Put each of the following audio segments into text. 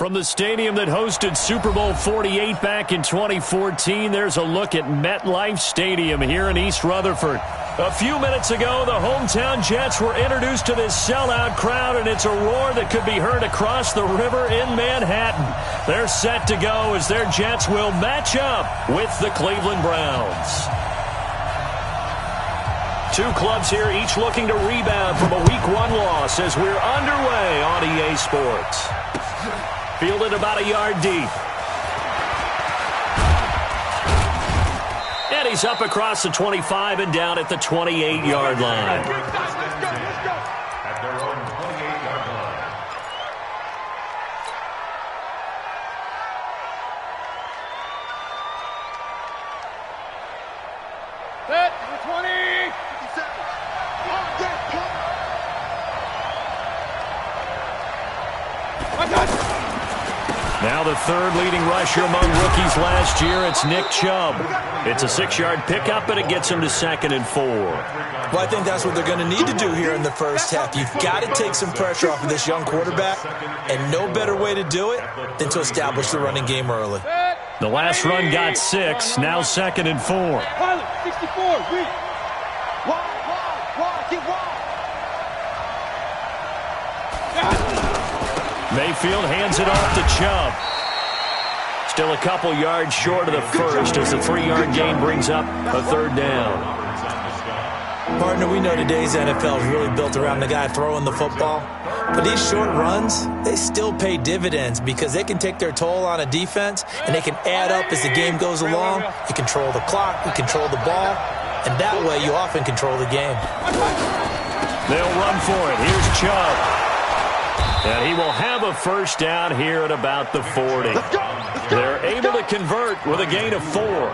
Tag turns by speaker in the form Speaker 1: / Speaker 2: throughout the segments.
Speaker 1: From the stadium that hosted Super Bowl 48 back in 2014, there's a look at MetLife Stadium here in East Rutherford. A few minutes ago, the hometown Jets were introduced to this sellout crowd, and it's a roar that could be heard across the river in Manhattan. They're set to go as their Jets will match up with the Cleveland Browns. Two clubs here, each looking to rebound from a Week 1 loss as we're underway on EA Sports. Fielded about a yard deep. And he's up across the 25 and down at the 28-yard line.
Speaker 2: Let's go. At their own 28-yard line.
Speaker 3: Set, number 20. 57.
Speaker 1: Now the third leading rusher among rookies last year, it's Nick Chubb. It's a 6-yard pickup, and it gets him to 2nd and 4.
Speaker 4: Well, I think that's what they're going to need to do here in the first half. You've got to take some pressure off of this young quarterback, and no better way to do it than to establish the running game early.
Speaker 1: The last run got 6, now 2nd and 4.
Speaker 3: Pilot, 64, read. Wide, get wide.
Speaker 1: Mayfield hands it off to Chubb. Still a couple yards short of the first as the 3-yard gain brings up a 3rd down.
Speaker 4: Partner, we know today's NFL is really built around the guy throwing the football. But these short runs, they still pay dividends because they can take their toll on a defense and they can add up as the game goes along. You control the clock, you control the ball, and that way you often control the game.
Speaker 1: They'll run for it. Here's Chubb. And he will have a first down here at about the 40. They're able to convert with a gain of 4.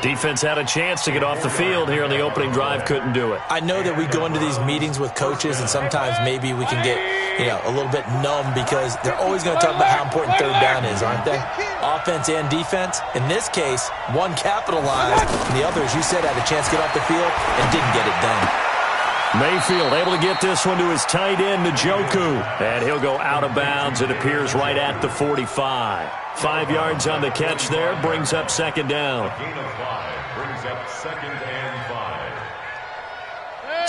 Speaker 1: Defense had a chance to get off the field here on the opening drive, couldn't do it.
Speaker 4: I know that we go into these meetings with coaches, and sometimes maybe we can get, a little bit numb because they're always going to talk about how important 3rd down is, aren't they? Offense and defense. In this case, one capitalized, and the other, as you said, had a chance to get off the field and didn't get it done.
Speaker 1: Mayfield able to get this one to his tight end, Njoku. And he'll go out of bounds. It appears right at the 45. 5 yards on the catch there. Brings up 2nd down.
Speaker 2: Gain of 5 brings up 2nd and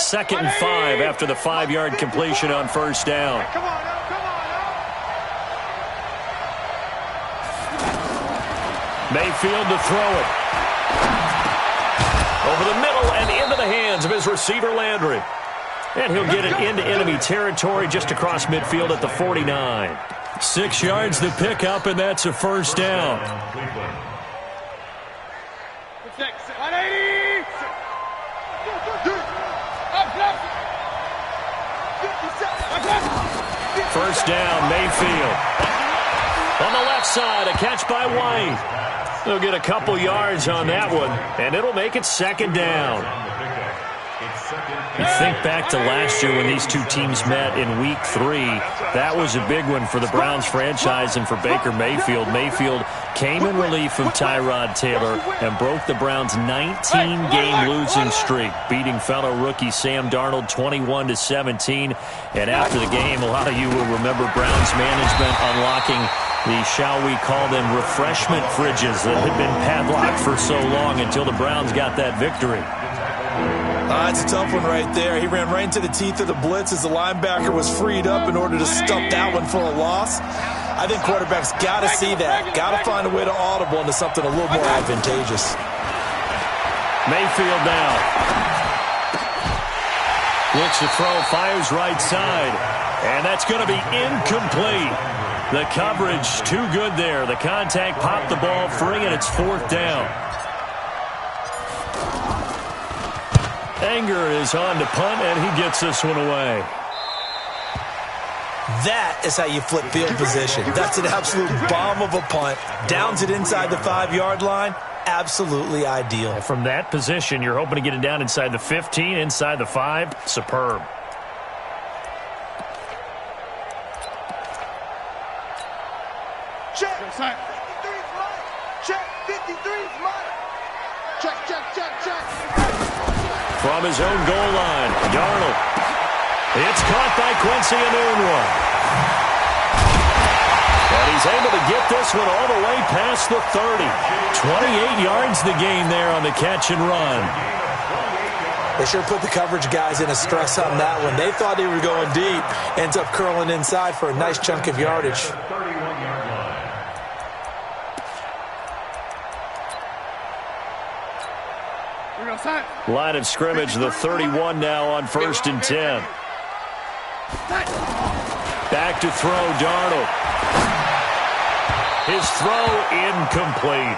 Speaker 2: 5.
Speaker 1: 2nd and 5 after the 5-yard completion on first down.
Speaker 3: Come on.
Speaker 1: Mayfield to throw it. Over the middle and into the hands of his receiver, Landry. And he'll get it into enemy territory just across midfield at the 49. 6 yards to pick up, and that's a first down.
Speaker 3: 180.
Speaker 1: First down, Mayfield. On the left side, a catch by White. They'll get a couple yards on that one, and it'll make it 2nd down. You think back to last year when these two teams met in Week 3. That was a big one for the Browns franchise and for Baker Mayfield. Mayfield came in relief of Tyrod Taylor and broke the Browns' 19-game losing streak, beating fellow rookie Sam Darnold 21-17. And after the game, a lot of you will remember Browns management unlocking the, shall we call them, refreshment fridges that had been padlocked for so long until the Browns got that victory.
Speaker 4: It's a tough one right there. He ran right into the teeth of the blitz as the linebacker was freed up in order to stuff that one for a loss. I think quarterbacks got to see that. Got to find a way to audible into something a little more advantageous.
Speaker 1: Mayfield now. Looks to throw, fires right side. And that's going to be incomplete. The coverage too good there. The contact popped the ball free, and it's 4th down. Anger is on to punt, and he gets this one away.
Speaker 4: That is how you flip field position. That's an absolute bomb of a punt. Downs it inside the 5-yard line. Absolutely ideal.
Speaker 1: From that position, you're hoping to get it down inside the 15, inside the 5. Superb.
Speaker 3: Check. 53's mine. Check. 53's mine. Check.
Speaker 1: From his own goal line, Darnold. It's caught by Quincy Enunwa. And he's is able to get this one all the way past the 30. 28 yards the gain there on the catch and run.
Speaker 4: They sure put the coverage guys in a stress on that one. They thought they were going deep. Ends up curling inside for a nice chunk of yardage.
Speaker 1: Line of scrimmage, the 31 now on 1st and 10. Back to throw, Darnold. His throw incomplete.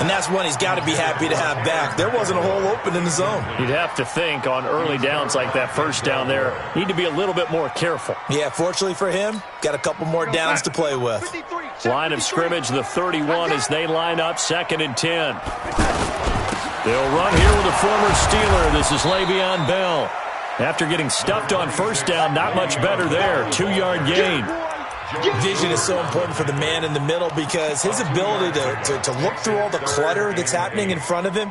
Speaker 4: And that's one he's got to be happy to have back. There wasn't a hole open in the zone.
Speaker 1: You'd have to think on early downs like that first down there, need to be a little bit more careful.
Speaker 4: Yeah, fortunately for him, got a couple more downs to play with.
Speaker 1: Line of scrimmage, the 31 as they line up 2nd and 10. They'll run here with a former Steeler. This is Le'Veon Bell. After getting stuffed on first down, not much better there. 2-yard gain.
Speaker 4: Vision is so important for the man in the middle because his ability to look through all the clutter that's happening in front of him,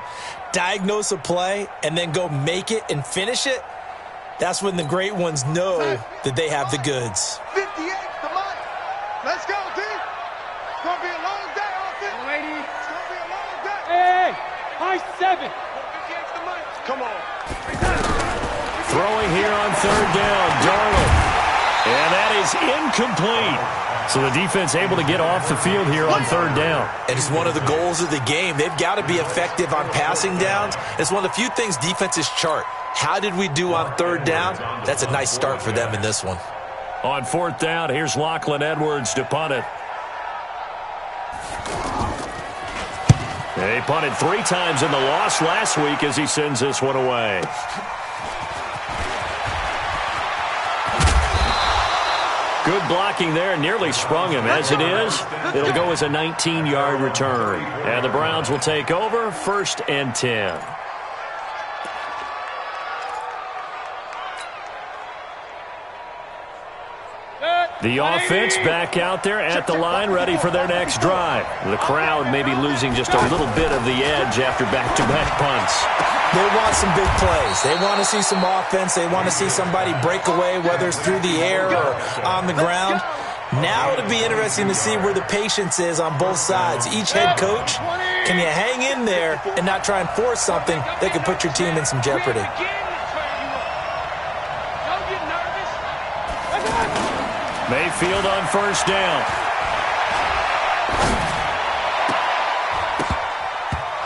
Speaker 4: diagnose a play, and then go make it and finish it, that's when the great ones know that they have the goods.
Speaker 3: 58, the money. Let's go, D. It's going to be a long day, offense. Lady. It's going to be a long day.
Speaker 5: Hey, high 7.
Speaker 3: 58's the money. Come on.
Speaker 1: Throwing here on 3rd down, Darnold. And that is incomplete. So the defense able to get off the field here on 3rd down.
Speaker 4: And it's one of the goals of the game. They've got to be effective on passing downs. It's one of the few things defenses chart. How did we do on 3rd down? That's a nice start for them in this one.
Speaker 1: On 4th down, here's Lachlan Edwards to punt it. They punted 3 times in the loss last week as he sends this one away. Good blocking there, nearly sprung him. As it is, it'll go as a 19-yard return. And the Browns will take over 1st and 10. The offense back out there at the line, ready for their next drive. The crowd may be losing just a little bit of the edge after back-to-back punts.
Speaker 4: They want some big plays. They want to see some offense. They want to see somebody break away, whether it's through the air or on the ground. Now it'll be interesting to see where the patience is on both sides. Each head coach, can you hang in there and not try and force something that could put your team in some jeopardy?
Speaker 1: Mayfield on 1st down.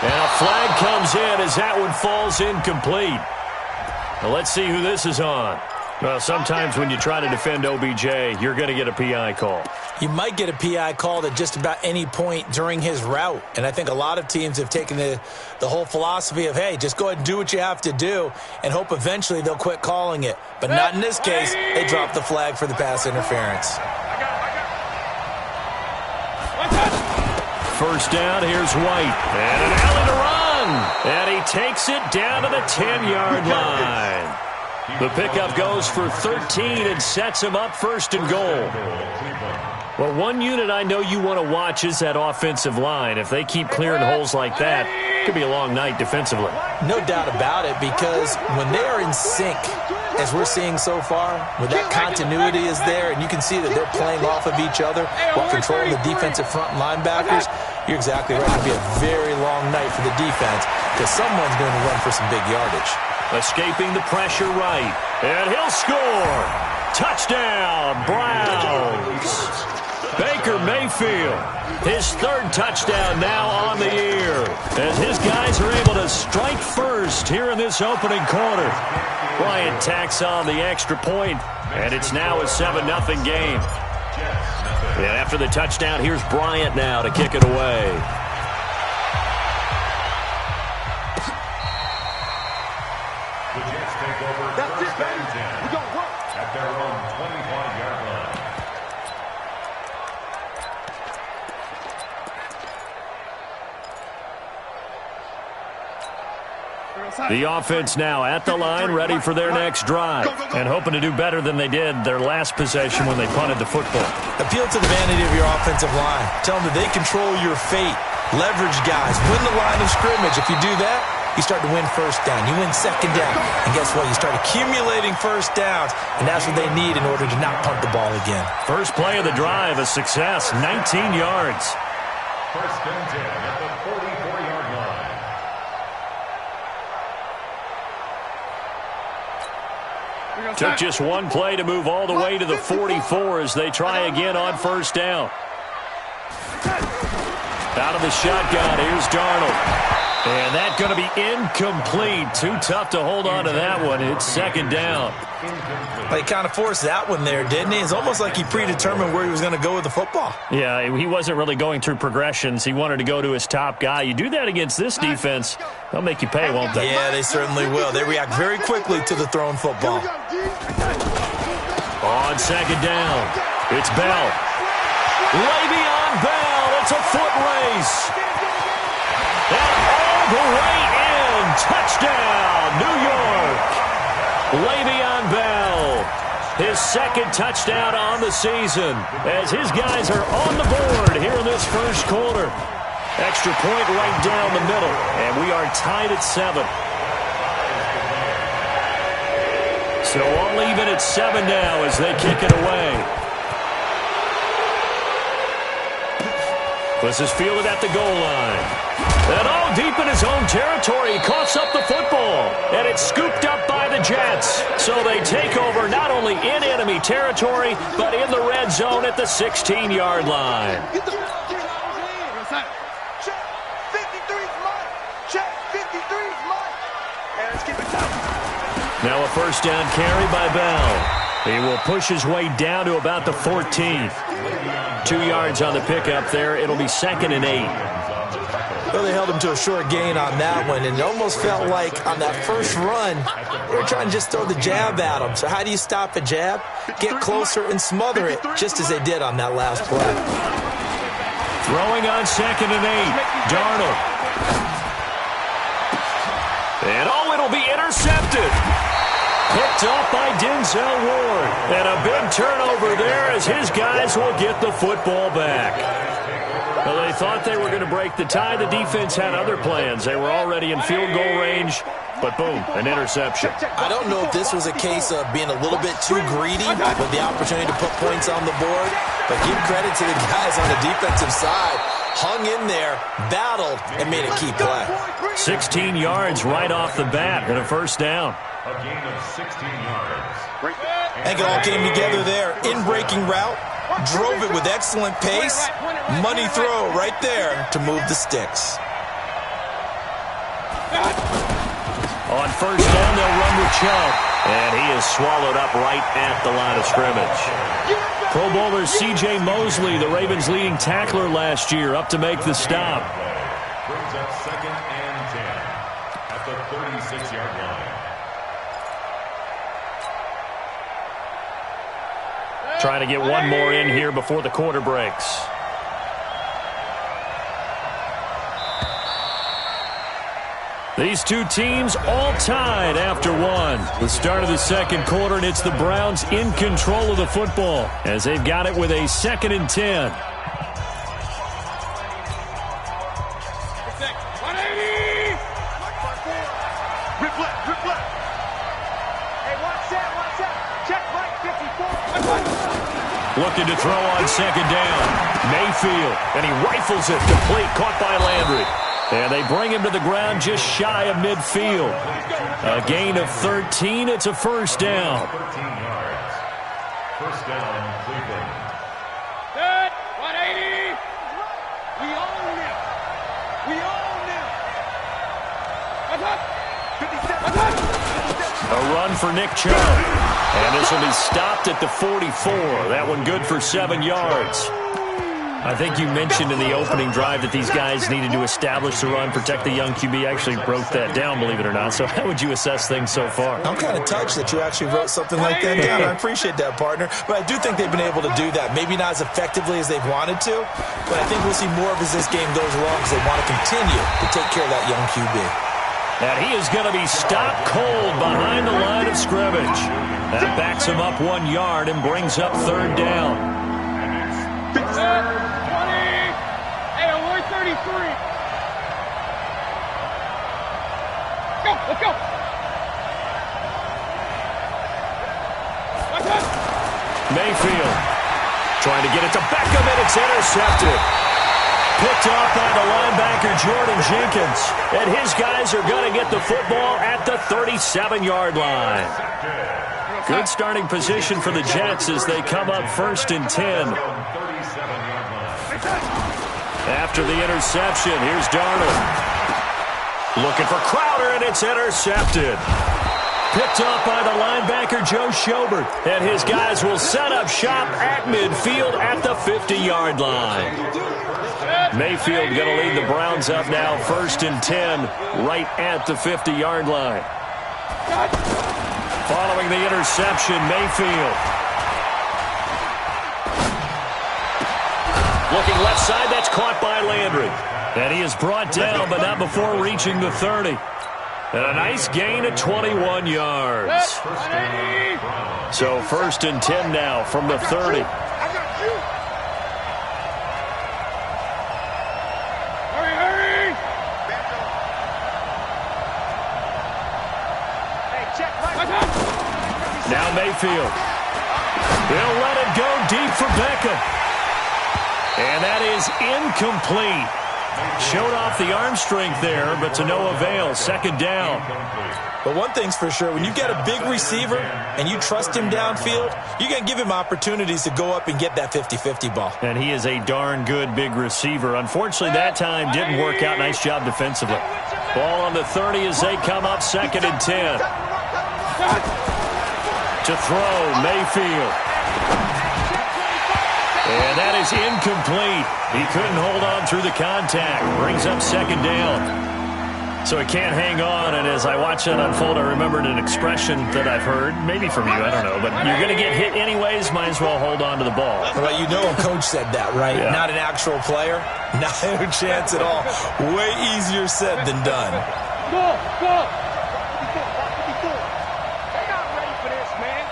Speaker 1: And a flag comes in as that one falls incomplete. Now let's see who this is on. Well, sometimes when you try to defend OBJ, you're going to get a PI call.
Speaker 4: You might get a PI called at just about any point during his route. And I think a lot of teams have taken the whole philosophy of, hey, just go ahead and do what you have to do and hope eventually they'll quit calling it. But not in this case. They dropped the flag for the pass interference.
Speaker 1: 1st down, here's White. And an alley to run. And he takes it down to the 10-yard line. The pickup goes for 13 and sets him up 1st and goal. Well, one unit I know you want to watch is that offensive line. If they keep clearing holes like that, it could be a long night defensively.
Speaker 4: No doubt about it, because when they are in sync, as we're seeing so far, when that continuity is there and you can see that they're playing off of each other while controlling the defensive front linebackers, you're exactly right. It'll be a very long night for the defense because someone's going to run for some big yardage.
Speaker 1: Escaping the pressure right. And he'll score. Touchdown, Browns. Baker Mayfield, his 3rd touchdown now on the year. As his guys are able to strike first here in this opening quarter. Bryant tacks on the extra point, and it's now a 7-0 game. And after the touchdown, here's Bryant now to kick it away.
Speaker 3: That's it, baby. We're going to work.
Speaker 2: At their own 25-yard line.
Speaker 1: The offense now at the line, ready for their next drive, and hoping to do better than they did their last possession when they punted the football.
Speaker 4: Appeal to the vanity of your offensive line. Tell them that they control your fate. Leverage guys. Win the line of scrimmage. If you do that, you start to win first down. You win second down. And guess what? You start accumulating first downs, and that's what they need in order to not punt the ball again.
Speaker 1: First play of the drive, a success, 19 yards.
Speaker 2: First and 10 at the 44-yard line.
Speaker 1: Took just one play to move all the way to the 44 as they try again on first down. Out of the shotgun, here's Darnold. And that's going to be incomplete. Too tough to hold on to that one. It's second down.
Speaker 4: He kind of forced that one there, didn't he? It's almost like he predetermined where he was going to go with the football.
Speaker 1: Yeah, he wasn't really going through progressions. He wanted to go to his top guy. You do that against this defense, they'll make you pay, won't they?
Speaker 4: Yeah, they certainly will. They react very quickly to the thrown football.
Speaker 1: On second down, it's Bell. Le'Veon Bell, it's a foot race. And all the way in, touchdown, New York. Le'Veon Bell, his second touchdown on the season as his guys are on the board here in this first quarter. Extra point right down the middle, and we are tied at 7. So all even at 7 now as they kick it away. This is fielded at the goal line. And all deep in his own territory, he coughs up the football. And it's scooped up by the Jets. So they take over not only in enemy territory, but in the red zone at the 16-yard line.
Speaker 3: Check. 53's mine. Check. 53's mine. And let's keep it down.
Speaker 1: Now a first down carry by Bell. He will push his way down to about the 14. 2 yards on the pickup there. It'll be second and 8.
Speaker 4: Well, they held him to a short gain on that one, and it almost felt like on that first run, they were trying to just throw the jab at him. So how do you stop a jab? Get closer and smother it, just as they did on that last play.
Speaker 1: Throwing on second and 8. Darnold. And it'll be intercepted. Picked off by Denzel Ward. And a big turnover there as his guys will get the football back. Well, they thought they were going to break the tie. The defense had other plans. They were already in field goal range, but boom, an interception.
Speaker 4: I don't know if this was a case of being a little bit too greedy with the opportunity to put points on the board, but give credit to the guys on the defensive side. Hung in there, battled, and made a key play.
Speaker 1: 16 yards right off the bat and a first down.
Speaker 2: A gain of 16 yards.
Speaker 4: I think it all came together there. In-breaking route, drove it with excellent pace. Money throw right there to move the sticks.
Speaker 1: On first down, they'll run with Chubb. And he is swallowed up right at the line of scrimmage. Pro Bowler C.J. Mosley, the Ravens' leading tackler last year, up to make the stop.
Speaker 2: Brings up second and 10 at the 36-yard line.
Speaker 1: Trying to get one more in here before the quarter breaks. These two teams all tied after one. The start of the second quarter, and it's the Browns in control of the football as they've got it with a second and 10. Looking to throw on second down. Mayfield, and he rifles it complete, caught by Landry. And they bring him to the ground just shy of midfield. A gain of 13. It's a first down.
Speaker 2: 13 yards. First down, Cleveland.
Speaker 5: Good. 180. We own him. We own him.
Speaker 1: A run for Nick Chubb. And this will be stopped at the 44. That one good for 7 yards. I think you mentioned in the opening drive that these guys needed to establish the run, protect the young QB. Actually wrote that down, believe it or not. So how would you assess things so far?
Speaker 4: I'm kind of touched that you actually wrote something like that down. I appreciate that, partner. But I do think they've been able to do that. Maybe not as effectively as they've wanted to, but I think we'll see more of as this game goes along because they want to continue to take care of that young QB.
Speaker 1: And he is going to be stopped cold behind the line of scrimmage. That backs him up 1 yard and brings up third down.
Speaker 5: 20. Hey, we're 33. Let's go.
Speaker 1: Mayfield trying to get it to Beckham, and it's intercepted. Picked off by the linebacker, Jordan Jenkins. And his guys are going to get the football at the 37-yard line. Good starting position for the Jets as they come up 1st and 10. After the interception, here's Darnold. Looking for Crowder, and it's intercepted. Picked off by the linebacker, Joe Schobert. And his guys will set up shop at midfield at the 50-yard line. Mayfield going to lead the Browns up now, 1st and 10, right at the 50-yard line. Following the interception, Mayfield. Looking left side, that's caught by Landry. And he is brought down, but not before reaching the 30. And a nice gain of 21 yards. So 1st and 10 now from the 30.
Speaker 5: Hurry!
Speaker 1: Now Mayfield. He'll let it go deep for Beckham. And that is incomplete. Showed off the arm strength there, but to no avail. 2nd down.
Speaker 4: But one thing's for sure, when you get a big receiver and you trust him downfield, you're going to give him opportunities to go up and get that 50-50 ball.
Speaker 1: And he is a darn good big receiver. Unfortunately, that time didn't work out. Nice job defensively. Ball on the 30 as they come up 2nd and 10. To throw, Mayfield. And that is incomplete. He couldn't hold on through the contact. Brings up 2nd down. So he can't hang on, and as I watch that unfold, I remembered an expression that I've heard, maybe from you, I don't know, but you're going to get hit anyways, might as well hold on to the ball.
Speaker 4: Well, you know a coach said that, right?
Speaker 1: Yeah.
Speaker 4: Not an actual player. Not a chance at all. Way easier said than done.
Speaker 5: Go!
Speaker 3: They're not ready for this, man.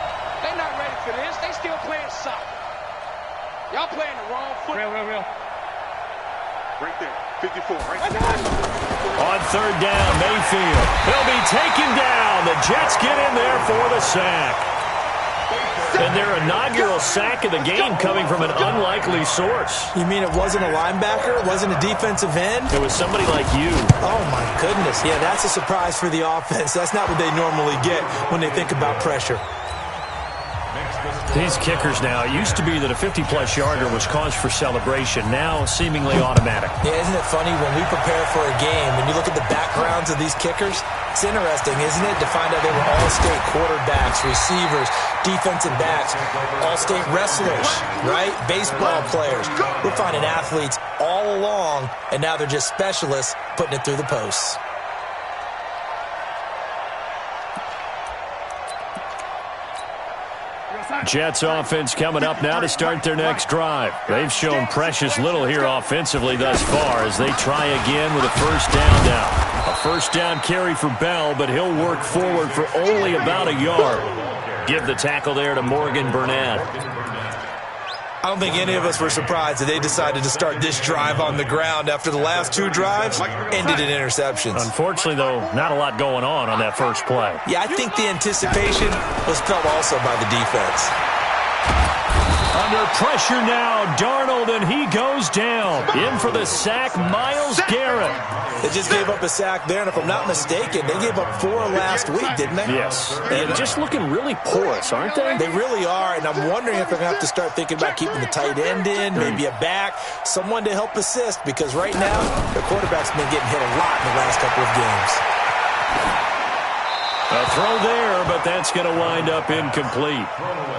Speaker 3: They're not ready for this. They still playing soccer. Y'all playing the wrong foot.
Speaker 5: Real.
Speaker 3: Right there. 54. Right there.
Speaker 1: On 3rd down, Mayfield. He'll be taken down. The Jets get in there for the sack. And their inaugural sack of the game coming from an unlikely source.
Speaker 4: You mean it wasn't a linebacker? It wasn't a defensive end?
Speaker 1: It was somebody like you.
Speaker 4: Oh, my goodness. Yeah, that's a surprise for the offense. That's not what they normally get when they think about pressure.
Speaker 1: These kickers now, it used to be that a 50-plus yarder was cause for celebration, now seemingly automatic.
Speaker 4: Yeah, isn't it funny when we prepare for a game, when you look at the backgrounds of these kickers, it's interesting, isn't it, to find out they were all-state quarterbacks, receivers, defensive backs, all-state wrestlers, right? Baseball players. We're finding athletes all along, and now they're just specialists putting it through the posts.
Speaker 1: Jets offense coming up now to start their next drive. They've shown precious little here offensively thus far as they try again with a 1st down now. A 1st down carry for Bell, but he'll work forward for only about a yard. Give the tackle there to Morgan Burnett.
Speaker 4: I don't think any of us were surprised that they decided to start this drive on the ground after the last 2 drives ended in interceptions.
Speaker 1: Unfortunately, though, not a lot going on that first play.
Speaker 4: Yeah, I think the anticipation was felt also by the defense.
Speaker 1: Under pressure now, Darnold, and he goes down. In for the sack, Myles Garrett.
Speaker 4: They just gave up a sack there, and if I'm not mistaken, they gave up 4 last week, didn't they?
Speaker 1: Yes. And just looking really porous, aren't they?
Speaker 4: They really are, and I'm wondering if they're going to have to start thinking about keeping the tight end in, maybe a back, someone to help assist, because right now, the quarterback's been getting hit a lot in the last couple of games.
Speaker 1: A throw there, but that's going to wind up incomplete.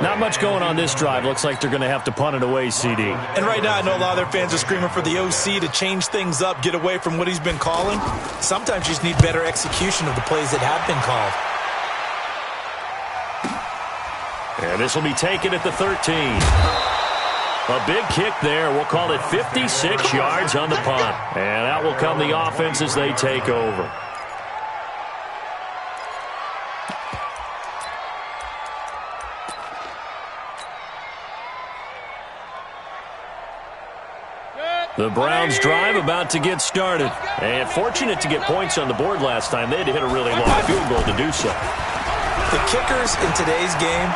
Speaker 1: Not much going on this drive. Looks like they're going to have to punt it away, CD.
Speaker 4: And right now, I know a lot of their fans are screaming for the OC to change things up, get away from what he's been calling. Sometimes you just need better execution of the plays that have been called.
Speaker 1: And this will be taken at the 13. A big kick there. We'll call it 56 yards on the punt. And out will come the offense as they take over.
Speaker 5: Good.
Speaker 1: The Browns drive about to get started. And fortunate to get points on the board last time. They had to hit a really long field goal to do so.
Speaker 4: The kickers in today's game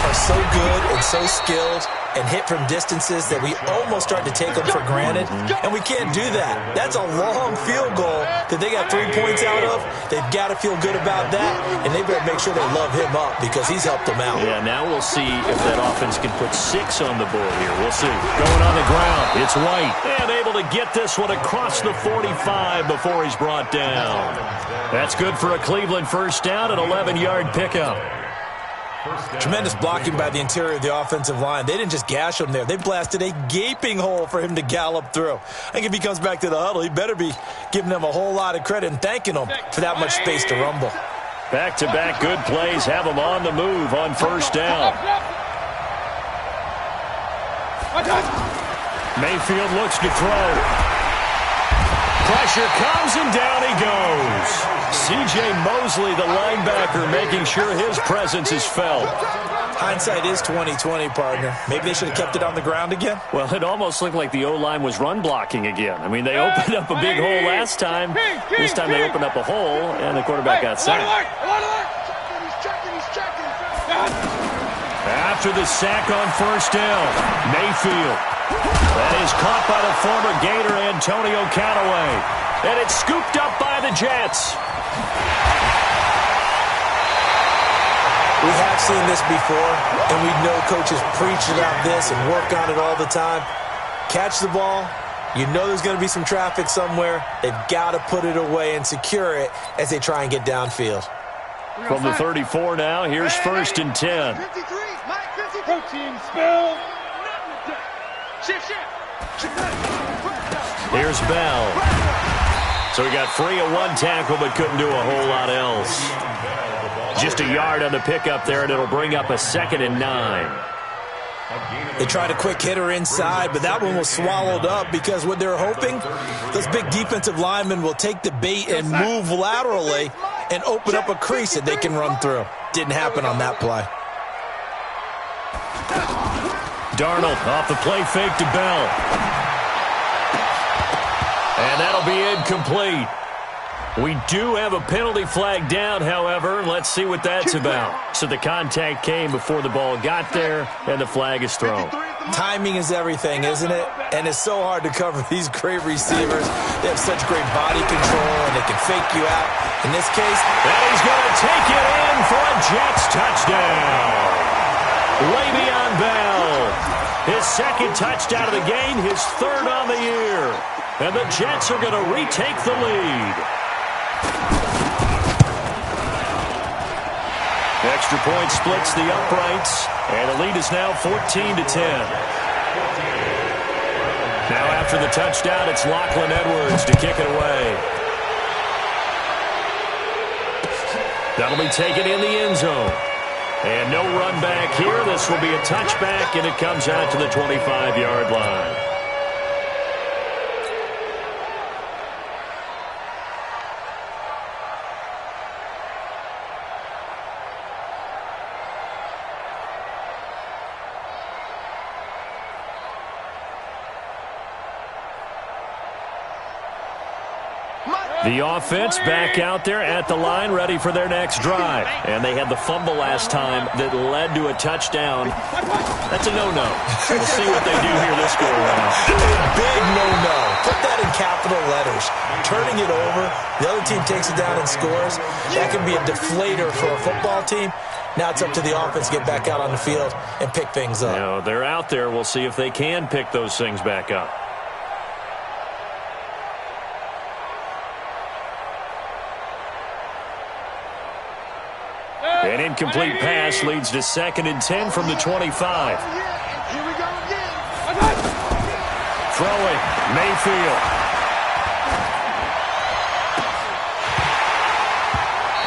Speaker 4: are so good and so skilled and hit from distances that we almost start to take them for granted, and we can't do that. That's a long field goal that they got 3 points out of. They've got to feel good about that, and they better make sure they love him up because he's helped them out.
Speaker 1: Yeah, now we'll see if that offense can put 6 on the board here. We'll see. Going on the ground, it's White. And able to get this one across the 45 before he's brought down. That's good for a Cleveland first down, an 11-yard pickup.
Speaker 4: Tremendous blocking by the interior of the offensive line. They didn't just gash him there. They blasted a gaping hole for him to gallop through. I think if he comes back to the huddle, he better be giving them a whole lot of credit and thanking them for that much space to rumble.
Speaker 1: Back-to-back good plays have them on the move on first down. Mayfield looks to throw. Pressure comes and down he goes. C.J. Mosley, the linebacker, making sure his presence is felt.
Speaker 4: Hindsight is 20/20, partner. Maybe they should have kept it on the ground again.
Speaker 1: Well, it almost looked like the O-line was run blocking again. I mean, they opened up a big hole last time. This time they opened up a hole, and the quarterback got sacked. After the sack on first down, Mayfield. That is caught by the former Gator Antonio Callaway. And it's scooped up by the Jets.
Speaker 4: We have seen this before, and we know coaches preach about this and work on it all the time. Catch the ball. You know there's going to be some traffic somewhere. They've got to put it away and secure it as they try and get downfield.
Speaker 1: From the 34 now, here's first and 10.
Speaker 5: Protein spill.
Speaker 1: Here's Bell. So he got free of one tackle but couldn't do a whole lot else. Just a yard on the pickup there, and it'll bring up a 2nd and 9.
Speaker 4: They tried a quick hitter inside, but that one was swallowed up because what they're hoping, those big defensive linemen will take the bait and move laterally and open up a crease that they can run through. Didn't happen on that play.
Speaker 1: Darnold off the play fake to Bell. And that'll be incomplete. We do have a penalty flag down, however. Let's see what that's about. So the contact came before the ball got there, and the flag is thrown.
Speaker 4: Timing is everything, isn't it? And it's so hard to cover these great receivers. They have such great body control, and they can fake you out. In this case,
Speaker 1: and he's going to take it in for a Jets touchdown. Le'Veon Bell, his 2nd touchdown of the game, his 3rd on the year. And the Jets are going to retake the lead. Extra point splits the uprights, and the lead is now 14-10. Now after the touchdown, it's Lachlan Edwards to kick it away. That'll be taken in the end zone. And no run back here. This will be a touchback, and it comes out to the 25-yard line. The offense back out there at the line, ready for their next drive. And they had the fumble last time that led to a touchdown. That's a no-no. We'll see what they do here this go around.
Speaker 4: A big no-no. Put that in capital letters. Turning it over, the other team takes it down and scores. That can be a deflator for a football team. Now it's up to the offense to get back out on the field and pick things up.
Speaker 1: You know, they're out there. We'll see if they can pick those things back up. An incomplete pass leads to 2nd and 10 from the 25.
Speaker 3: Here we go again.
Speaker 1: Throwing, Mayfield.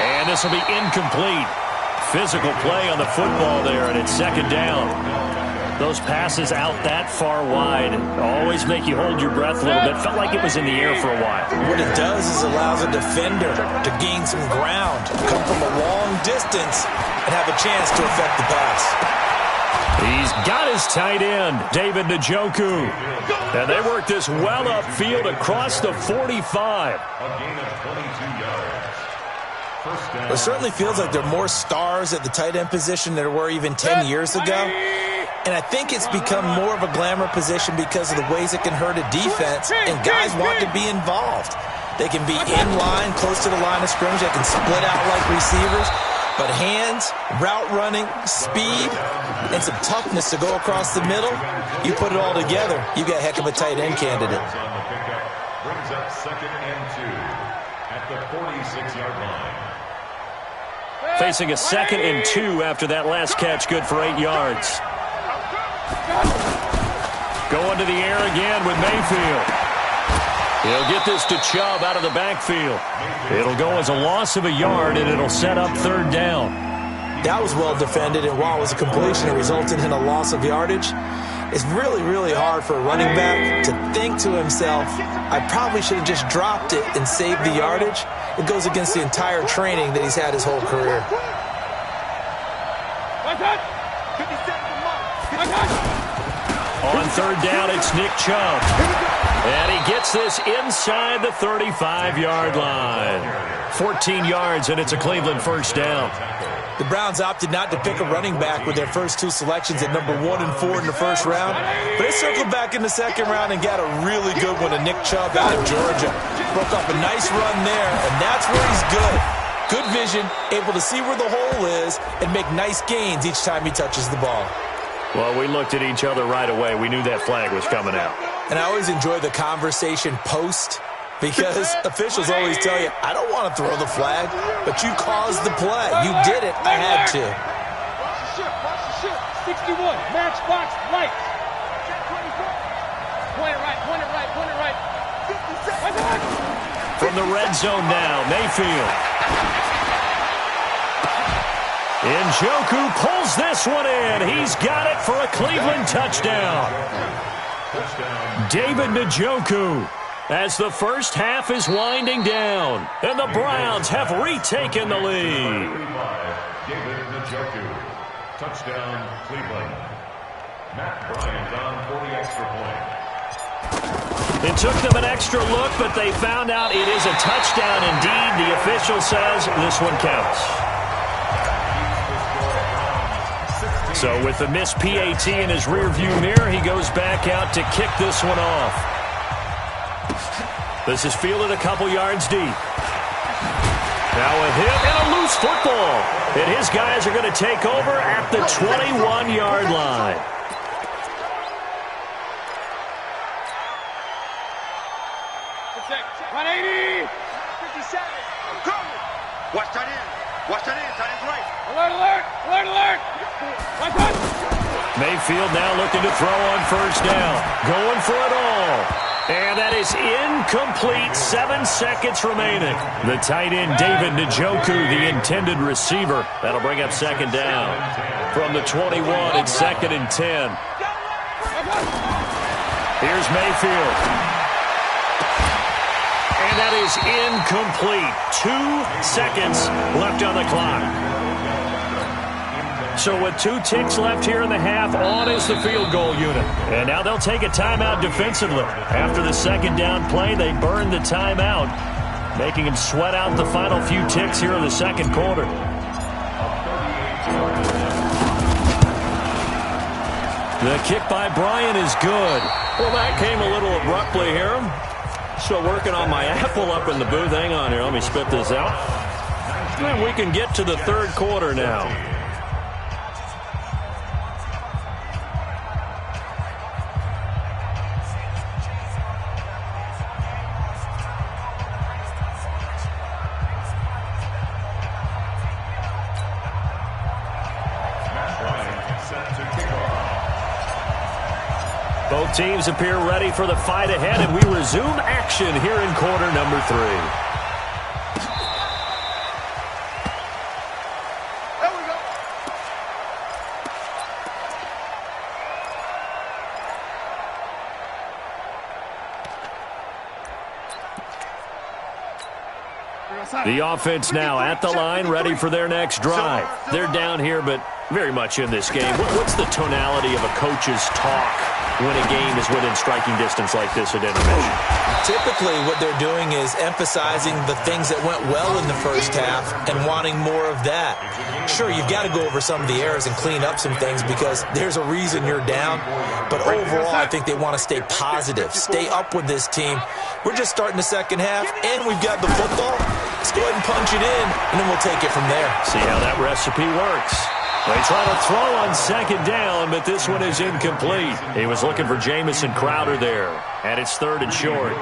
Speaker 1: And this will be incomplete. Physical play on the football there, and it's 2nd down. Those passes out that far wide always make you hold your breath a little bit. Felt like it was in the air for a while.
Speaker 4: What it does is allows a defender to gain some ground, come from a long distance, and have a chance to affect the pass.
Speaker 1: He's got his tight end, David Njoku. And they work this well upfield across the 45.
Speaker 2: A gain of 22 yards. First down.
Speaker 4: It certainly feels like there are more stars at the tight end position than there were even 10 years ago. And I think it's become more of a glamour position because of the ways it can hurt a defense, and guys want to be involved. They can be in line, close to the line of scrimmage. They can split out like receivers. But hands, route running, speed, and some toughness to go across the middle, you put it all together, you got a heck of a tight end candidate.
Speaker 2: On the pickup brings up 2nd and 2 at the 46-yard line.
Speaker 1: Facing a 2nd and 2 after that last catch, good for 8 yards. Going to the air again with Mayfield. He'll get this to Chubb out of the backfield. It'll go as a loss of a yard, and it'll set up 3rd down.
Speaker 4: That was well defended, and while it was a completion, it resulted in a loss of yardage. It's really, really hard for a running back to think to himself, I probably should have just dropped it and saved the yardage. It goes against the entire training that he's had his whole career.
Speaker 1: On 3rd down, it's Nick Chubb. And he gets this inside the 35-yard line. 14 yards, and it's a Cleveland 1st down.
Speaker 4: The Browns opted not to pick a running back with their first 2 selections at number 1 and 4 in the 1st round. But they circled back in the 2nd round and got a really good one to Nick Chubb out of Georgia. Broke up a nice run there, and that's where he's good. Good vision, able to see where the hole is, and make nice gains each time he touches the ball.
Speaker 1: Well, we looked at each other right away. We knew that flag was coming out.
Speaker 4: And I always enjoy the conversation post, because officials always tell you, I don't want to throw the flag, but you caused the play. You did it. I had to.
Speaker 3: Watch the ship. 61, matchbox right. Point it right. 50 seconds.
Speaker 1: From the red zone now, Mayfield. Njoku pulls this one in. He's got it for a Cleveland touchdown. David Njoku, as the first half is winding down, and the Browns have retaken the lead.
Speaker 2: David Njoku. Touchdown, Cleveland. Matt Bryant on for the extra point.
Speaker 1: It took them an extra look, but they found out it is a touchdown indeed. The official says this one counts. So with the missed PAT in his rearview mirror, he goes back out to kick this one off. This is fielded a couple yards deep. Now a hit and a loose football. And his guys are going to take over at the 21-yard line.
Speaker 5: Watch that in, tight end's right.
Speaker 3: Alert.
Speaker 1: Mayfield now looking to throw on 1st down. Going for it all. And that is incomplete. 7 seconds remaining. The tight end, David Njoku, the intended receiver. That'll bring up 2nd down. From the 21, it's 2nd and 10. Here's Mayfield. And that is incomplete. 2 seconds left on the clock. So with 2 ticks left here in the half, on is the field goal unit. And now they'll take a timeout defensively. After the 2nd down play, they burn the timeout, making them sweat out the final few ticks here in the 2nd quarter. The kick by Bryant is good. Well, that came a little abruptly here. Still working on my apple up in the booth. Hang on here. Let me spit this out. And we can get to the 3rd quarter now. Both teams appear ready for the fight ahead, and we resume action here in quarter number 3.
Speaker 5: There we go.
Speaker 1: The offense now at the line, ready for their next drive. They're down here, but Very much in this game. What's the tonality of a coach's talk when a game is within striking distance like this at intermission?
Speaker 4: Typically, what they're doing is emphasizing the things that went well in the first half and wanting more of that. Sure, you've got to go over some of the errors and clean up some things because there's a reason you're down. But overall, I think they want to stay positive, stay up with this team. We're just starting the second half, and we've got the football. Let's go ahead and punch it in, and then we'll take it from there.
Speaker 1: See how that recipe works. They try to throw on second down, but this one is incomplete. He was looking for Jamison Crowder there, and it's 3rd and short.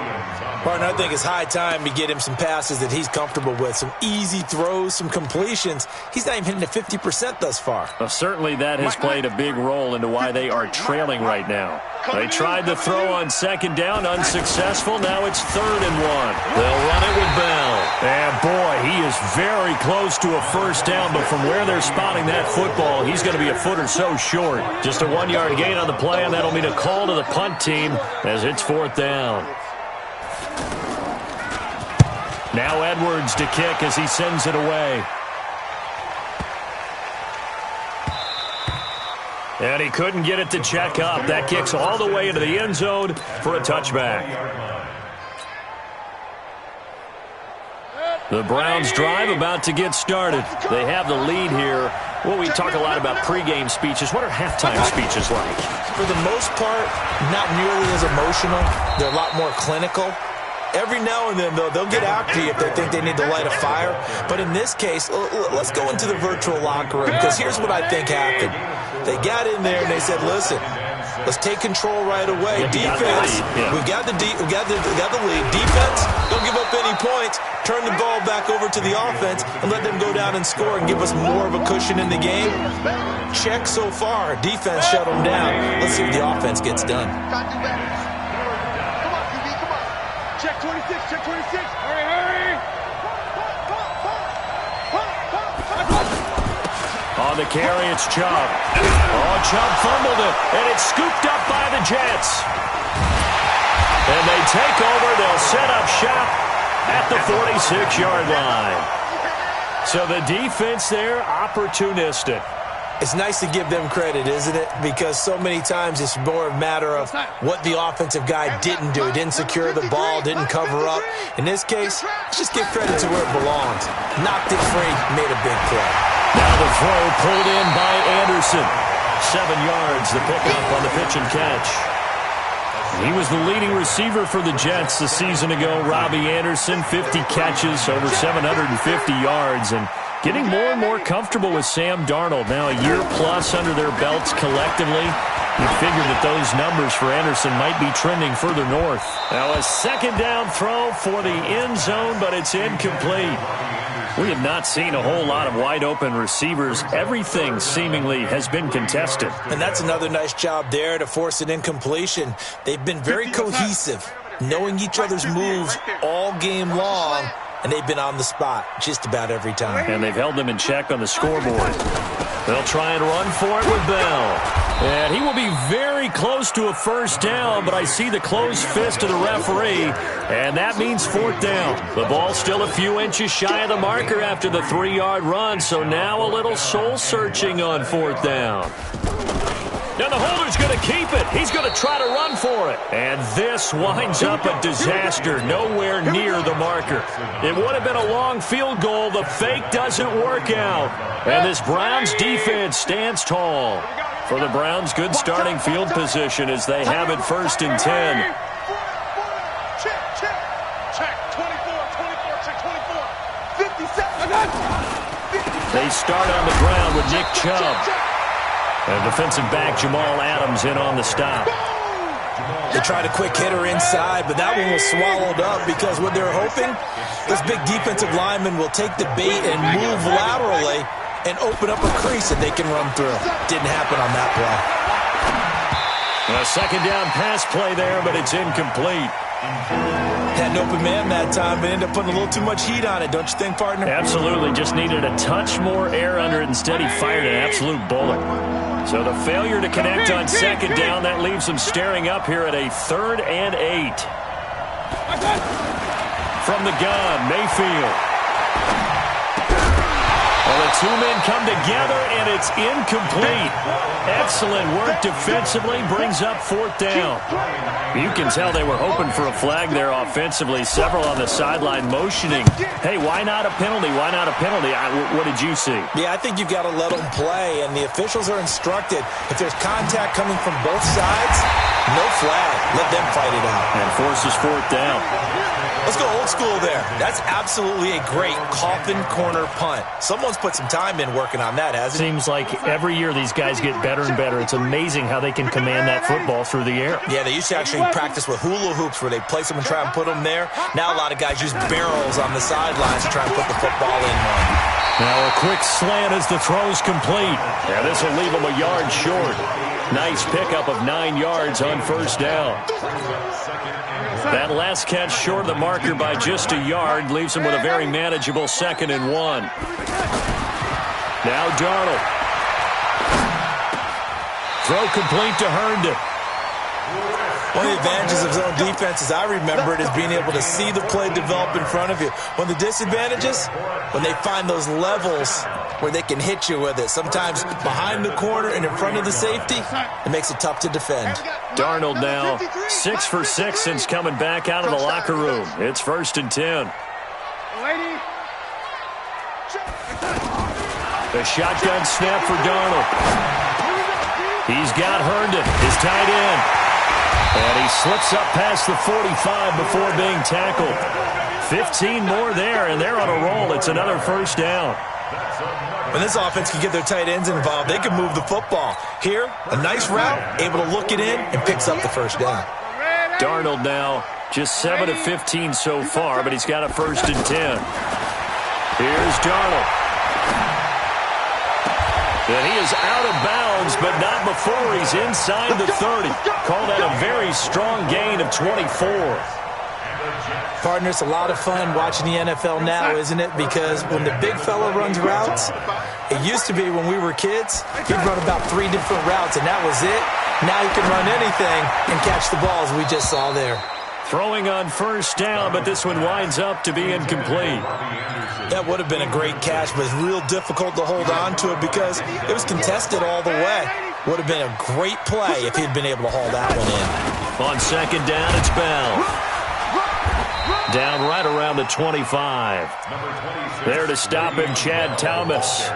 Speaker 4: Partner, I think it's high time to get him some passes that he's comfortable with, some easy throws, some completions. He's not even hitting at 50% thus far.
Speaker 1: Well, certainly that has played a big role into why they are trailing right now. They tried to throw on second down, unsuccessful. Now it's 3rd and 1. They'll run it with Bell. And boy, he is very close to a first down, but from where they're spotting that football, he's going to be a foot or so short. Just a 1-yard gain on the play, and that'll mean a call to the punt team as it's 4th down. Now Edwards to kick as he sends it away. And he couldn't get it to check up. That kicks all the way into the end zone for a touchback. The Browns drive about to get started. They have the lead here. Well, we talk a lot about pregame speeches. What are halftime speeches like?
Speaker 4: For the most part, not nearly as emotional. They're a lot more clinical. Every now and then, though, they'll get after you if they think they need to light a fire. But in this case, let's go into the virtual locker room, because here's what I think happened. They got in there and they said, listen, let's take control right away. Defense, we've got the lead. Defense, don't give up any points. Turn the ball back over to the offense and let them go down and score and give us more of a cushion in the game. Check so far. Defense shut them down. Let's see if the offense gets done.
Speaker 3: Check 26, check 26. Hurry, hurry.
Speaker 1: On the carry, it's Chubb. Oh, Chubb fumbled it, and it's scooped up by the Jets. And they take over. They'll set up shop at the 46-yard line. So the defense there, opportunistic.
Speaker 4: It's nice to give them credit, isn't it? Because so many times it's more a matter of what the offensive guy didn't do. Didn't secure the ball, didn't cover up. In this case, let's just give credit to where it belongs. Knocked it free, made a big play.
Speaker 1: Now the throw pulled in by Anderson. 7 yards, the pickup on the pitch and catch. He was the leading receiver for the Jets a season ago. Robbie Anderson, 50 catches, over 750 yards, and getting more and more comfortable with Sam Darnold. Now a year plus under their belts collectively. You figure that those numbers for Anderson might be trending further north. Now a second down throw for the end zone, but it's incomplete. We have not seen a whole lot of wide open receivers. Everything seemingly has been contested.
Speaker 4: And that's another nice job there to force an incompletion. They've been very cohesive, knowing each other's moves all game long. And they've been on the spot just about every time.
Speaker 1: And they've held them in check on the scoreboard. They'll try and run for it with Bell. And he will be very close to a first down, but I see the closed fist of the referee, and that means 4th down. The ball's still a few inches shy of the marker after the 3-yard run, so now a little soul-searching on 4th down. Now the holder's going to keep it. He's going to try to run for it. And this winds up a disaster, nowhere near the marker. It would have been a long field goal. The fake doesn't work out. And this Browns defense stands tall. For the Browns, good starting field position as they have it 1st and 10.
Speaker 3: Check, check, check. 24, check 24. 57.
Speaker 1: They start on the ground with Nick Chubb. And defensive back Jamal Adams in on the stop.
Speaker 4: They tried a quick hitter inside, but that one was swallowed up because what they're hoping, this big defensive lineman will take the bait and move laterally and open up a crease that they can run through. Didn't happen on that play.
Speaker 1: A second down pass play there, but it's incomplete.
Speaker 4: Had an open man that time, but ended up putting a little too much heat on it, don't you think, partner?
Speaker 1: Absolutely. Just needed a touch more air under it. Instead, he fired an absolute bullet. So the failure to connect on second down, that leaves them staring up here at a 3rd and 8. From the gun, Mayfield. Well, the two men come together, and it's incomplete. Excellent work defensively, brings up 4th down. You can tell they were hoping for a flag there offensively. Several on the sideline motioning. Hey, why not a penalty? Why not a penalty? What did you see?
Speaker 4: Yeah, I think you've got to let them play, and the officials are instructed. If there's contact coming from both sides, no flag. Let them fight it out.
Speaker 1: And forces 4th down.
Speaker 4: Let's go old school there. That's absolutely a great coffin corner punt. Someone's put some time in working on that, hasn't it?
Speaker 1: Seems like every year these guys get better and better. It's amazing how they can command that football through the air.
Speaker 4: Yeah, they used to actually practice with hula hoops where they place them and try and put them there. Now a lot of guys use barrels on the sidelines to try and put the football in one.
Speaker 1: Now a quick slant as the throw's complete. Yeah, this will leave them a yard short. Nice pickup of 9 yards on 1st down. That last catch short of the marker by just a yard leaves him with a very manageable 2nd and 1. Now Darnold. Throw complete to Herndon.
Speaker 4: One of the advantages of zone defense, as I remember it, is being able to see the play develop in front of you. One of the disadvantages, when they find those levels where they can hit you with it. Sometimes behind the corner and in front of the safety, it makes it tough to defend.
Speaker 1: Darnold now 6 for 6 since coming back out of the locker room. It's 1st and 10. The shotgun snap for Darnold. He's got Herndon, his tight end. And he slips up past the 45 before being tackled. 15 more there, and they're on a roll. It's another 1st down.
Speaker 4: When this offense can get their tight ends involved, they can move the football. Here, a nice route, able to look it in, and picks up the 1st down.
Speaker 1: Darnold now just 7 of 15 so far, but he's got a 1st and 10. Here's Darnold. And he is out of bounds, but not before he's inside the 30. Call that a very strong gain of 24.
Speaker 4: Partner, it's a lot of fun watching the NFL now, isn't it? Because when the big fella runs routes, it used to be when we were kids, he'd run about 3 different routes, and that was it. Now he can run anything and catch the balls we just saw there.
Speaker 1: Throwing on 1st down, but this one winds up to be incomplete.
Speaker 4: That would have been a great catch, but it's real difficult to hold on to it because it was contested all the way. Would have been a great play if he'd been able to haul that one in.
Speaker 1: On 2nd down, it's Bell. Down right around the 25. There to stop him, Chad Thomas.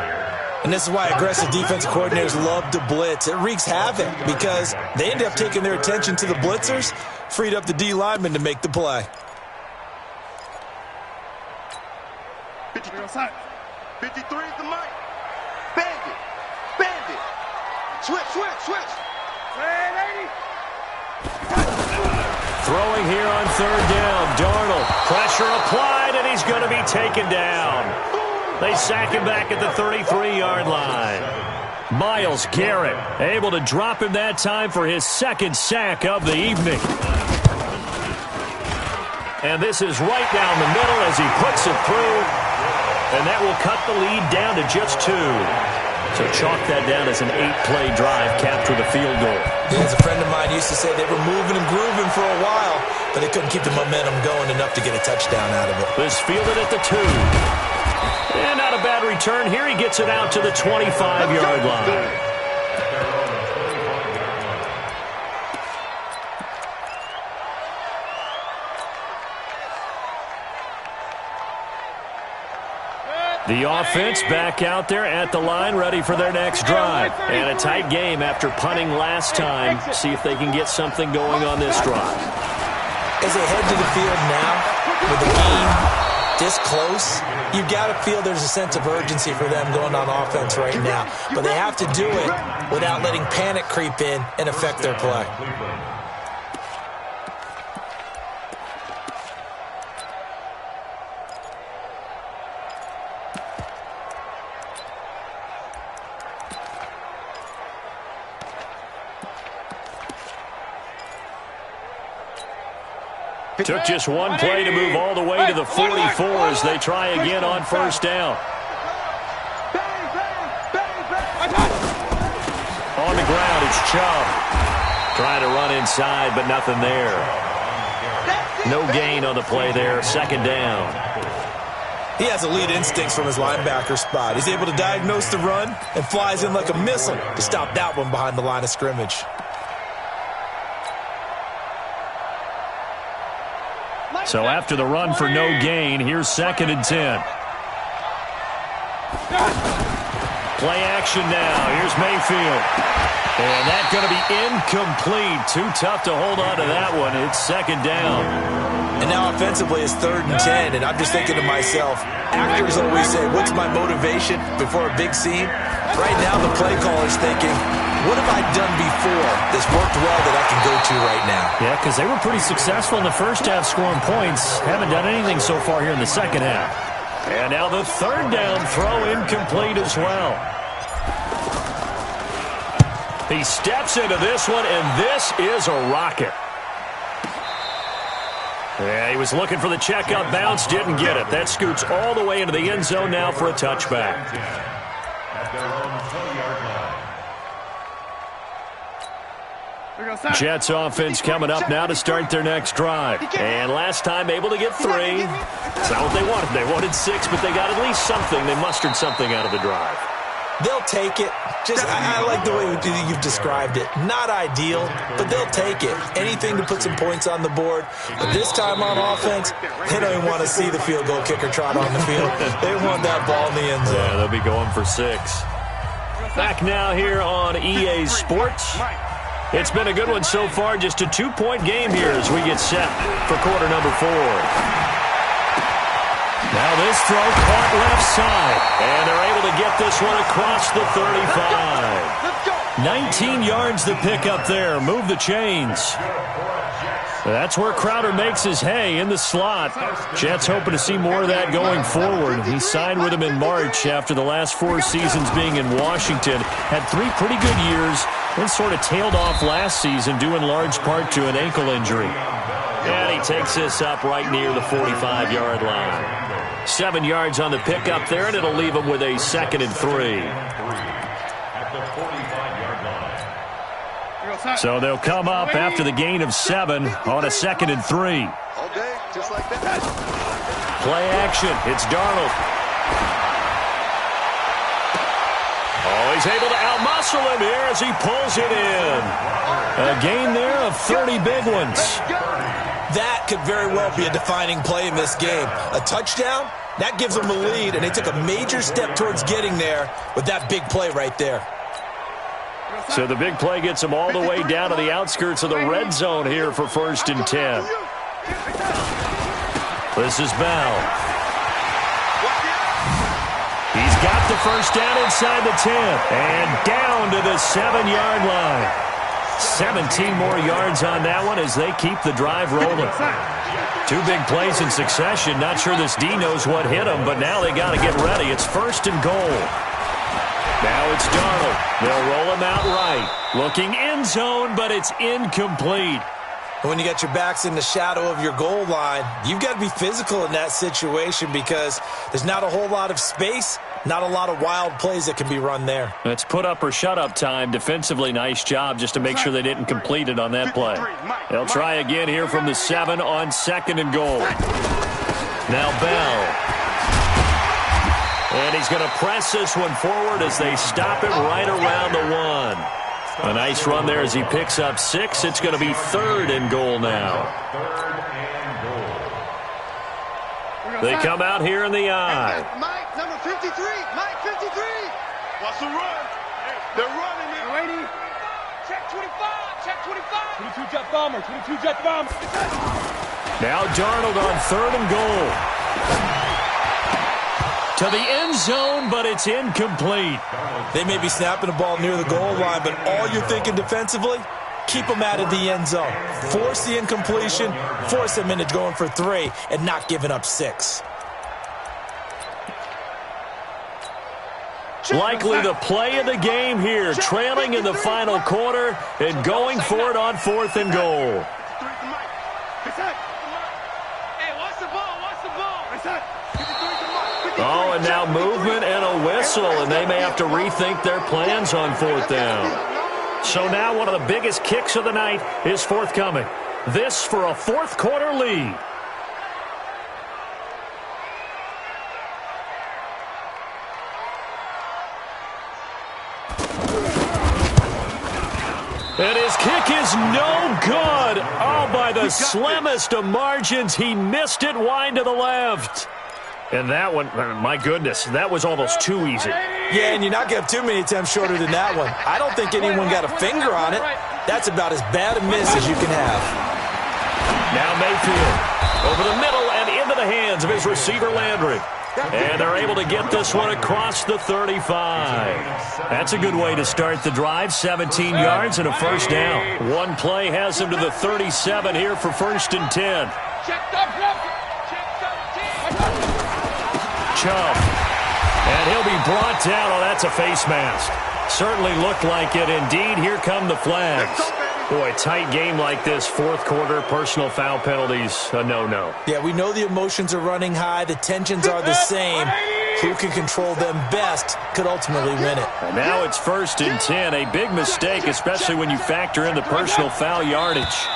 Speaker 4: And this is why aggressive defensive coordinators love to blitz. It wreaks havoc because they end up taking their attention to the blitzers, freed up the D lineman to make the play.
Speaker 5: 53 is the mic. Bandit. Bandit. Switch.
Speaker 1: Throwing here on 3rd down. Darnold. Pressure applied, and he's going to be taken down. They sack him back at the 33-yard line. Myles Garrett able to drop him that time for his 2nd sack of the evening. And this is right down the middle as he puts it through. And that will cut the lead down to just 2. So chalk that down as an 8-play drive capped with a field goal.
Speaker 4: As a friend of mine used to say, they were moving and grooving for a while, but they couldn't keep the momentum going enough to get a touchdown out of it.
Speaker 1: This fielded at the 2. And not a bad return. Here he gets it out to the 25-yard line. The offense back out there at the line, ready for their next drive. And a tight game after punting last time. See if they can get something going on this drive.
Speaker 4: As they head to the field now, with the game this close, you've got to feel there's a sense of urgency for them going on offense right now. But they have to do it without letting panic creep in and affect their play.
Speaker 1: Took just one play to move all the way to the 44 as they try again on 1st down. On the ground, it's Chubb. Trying to run inside, but nothing there. No gain on the play there, 2nd down.
Speaker 4: He has elite instincts from his linebacker spot. He's able to diagnose the run and flies in like a missile to stop that one behind the line of scrimmage.
Speaker 1: So after the run for no gain, here's 2nd and 10. Play action now. Here's Mayfield. And that's going to be incomplete. Too tough to hold on to that one. It's 2nd down.
Speaker 4: And now offensively it's 3rd and 10, and I'm just thinking to myself, actors always say, what's my motivation before a big scene? Right now the play caller's thinking, what have I done before that's worked well that I can go to right now?
Speaker 1: Yeah, because they were pretty successful in the first half scoring points. Haven't done anything so far here in the second half. And now the 3rd down throw incomplete as well. He steps into this one, and this is a rocket. Yeah, he was looking for the checkout bounce, didn't get it. That scoots all the way into the end zone now for a touchback. Jets offense coming up now to start their next drive. And last time able to get 3. It's not what they wanted. They wanted 6, but they got at least something. They mustered something out of the drive.
Speaker 4: They'll take it. I like the way you've described it. Not ideal, but they'll take it. Anything to put some points on the board. But this time on offense, they don't even want to see the field goal kicker trot on the field. They want that ball in the end zone.
Speaker 1: Yeah, they'll be going for 6. Back now here on EA Sports. It's been a good one so far. Just a 2-point game here as we get set for quarter number 4. Now this throw caught left side, and they're able to get this one across the 35. 19 yards to pick up there. Move the chains. That's where Crowder makes his hay in the slot. Jets hoping to see more of that going forward. He signed with him in March after the last 4 seasons being in Washington. Had 3 pretty good years, then sort of tailed off last season due in large part to an ankle injury. And he takes this up right near the 45-yard line. 7 yards on the pickup there, and it'll leave him with a 2nd and 3. So they'll come up after the gain of 7 on a 2nd and 3.
Speaker 5: All day, just like that.
Speaker 1: Play action. It's Darnold. Oh, he's able to outmuscle him here as he pulls it in. A gain there of 30 big ones.
Speaker 4: That could very well be a defining play in this game. A touchdown, that gives them the lead, and they took a major step towards getting there with that big play right there.
Speaker 1: So the big play gets them all the way down to the outskirts of the red zone here for 1st and 10. This is Bell. He's got the first down inside the 10 and down to the 7-yard line. 17 more yards on that one as they keep the drive rolling. 2 big plays in succession. Not sure this D knows what hit him, but now they got to get ready. It's 1st and goal. Now it's Darnold. They'll roll him out right. Looking end zone, but it's incomplete.
Speaker 4: When you got your backs in the shadow of your goal line, you've got to be physical in that situation because there's not a whole lot of space, not a lot of wild plays that can be run there.
Speaker 1: It's put up or shut up time. Defensively, nice job just to make sure they didn't complete it on that play. They'll try again here from the 7 on 2nd and goal. Now Bell. And he's going to press this one forward as they stop it right around the 1. A nice run there as he picks up 6. It's going to be 3rd and goal now. They come out here in the I.
Speaker 5: Mike, number 53. Mike, 53. What's the run? They're running it.
Speaker 3: Ready? Check 25. Check 25. 22 jet bomber. 22 jet bomber.
Speaker 1: Now Darnold on 3rd and goal. To the end zone, but it's incomplete.
Speaker 4: They may be snapping the ball near the goal line, but all you're thinking defensively, keep them out of the end zone. Force the incompletion, force them into going for 3, and not giving up 6.
Speaker 1: Likely the play of the game here, trailing in the final quarter and going for it on 4th and goal.
Speaker 3: Hey, watch the ball. Watch the ball.
Speaker 1: Oh, and now movement and a whistle, and they may have to rethink their plans on 4th down. So now one of the biggest kicks of the night is forthcoming. This for a 4th quarter lead. And his kick is no good. Oh, by the slimmest of margins, he missed it wide to the left. And that one, my goodness, that was almost too easy.
Speaker 4: Yeah, and you're not going to have too many attempts shorter than that one. I don't think anyone got a finger on it. That's about as bad a miss as you can have.
Speaker 1: Now Mayfield over the middle and into the hands of his receiver Landry. And they're able to get this one across the 35. That's a good way to start the drive. 17 yards and a first down. One play has him to the 37 here for 1st and 10. Chubb. And he'll be brought down. Oh, that's a face mask. Certainly looked like it. Indeed, here come the flags. Boy, tight game like this, fourth quarter, personal foul penalties, a no-no.
Speaker 4: Yeah, we know the emotions are running high. The tensions are the same. Who can control them best could ultimately win it.
Speaker 1: And now it's 1st and 10. A big mistake, especially when you factor in the personal foul yardage.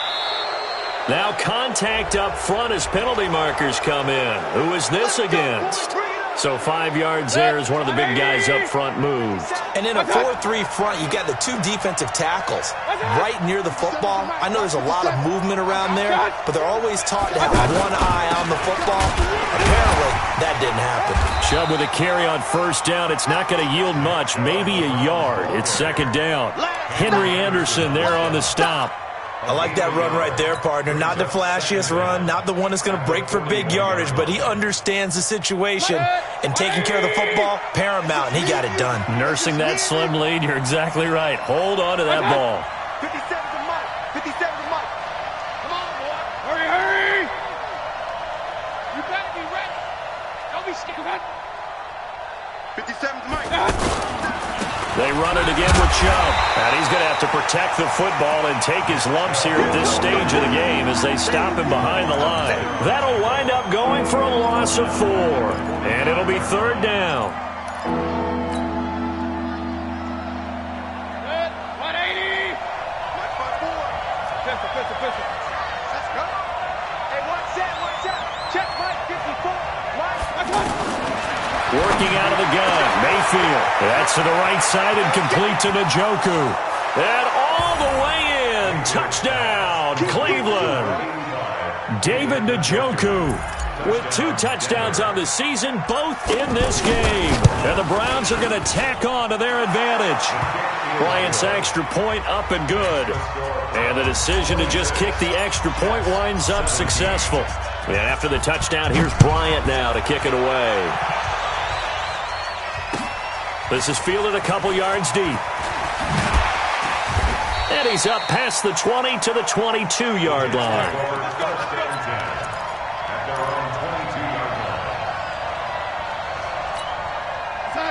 Speaker 1: Now contact up front as penalty markers come in. Who is this against? So 5 yards there as one of the big guys up front moved.
Speaker 4: And in a 4-3 front, you got the two defensive tackles right near the football. I know there's a lot of movement around there, but they're always taught to have one eye on the football. Apparently, that didn't happen.
Speaker 1: Chubb with a carry on 1st down. It's not going to yield much, maybe a yard. It's 2nd down. Henry Anderson there on the stop.
Speaker 4: I like that run right there, partner. Not the flashiest run, not the one that's going to break for big yardage, but he understands the situation, and taking care of the football, paramount, and he got it done.
Speaker 1: Nursing that slim lead, you're exactly right. Hold on to that ball.
Speaker 5: 57 to Mike. 57 to Mike.
Speaker 3: Come on, boy. Hurry. You better be ready. Don't be scared.
Speaker 5: 57 to Mike.
Speaker 1: They run it again with Chubb. And he's going to have to protect the football and take his lumps here at this stage of the game as they stop him behind the line. That'll wind up going for a loss of 4. And it'll be 3rd down.
Speaker 3: Good. 180.
Speaker 5: Mike 5-4. Pistol. Let's go. Hey, one set. Check Mike 54. Mike, that's one.
Speaker 1: Working out of the gun, Mayfield. That's to the right side and complete to Njoku. And all the way in. Touchdown, Cleveland. David Njoku with 2 touchdowns on the season, both in this game. And the Browns are going to tack on to their advantage. Bryant's extra point up and good. And the decision to just kick the extra point winds up successful. And after the touchdown, here's Bryant now to kick it away. This is fielded a couple yards deep. And he's up past the 20 to the 22-yard line.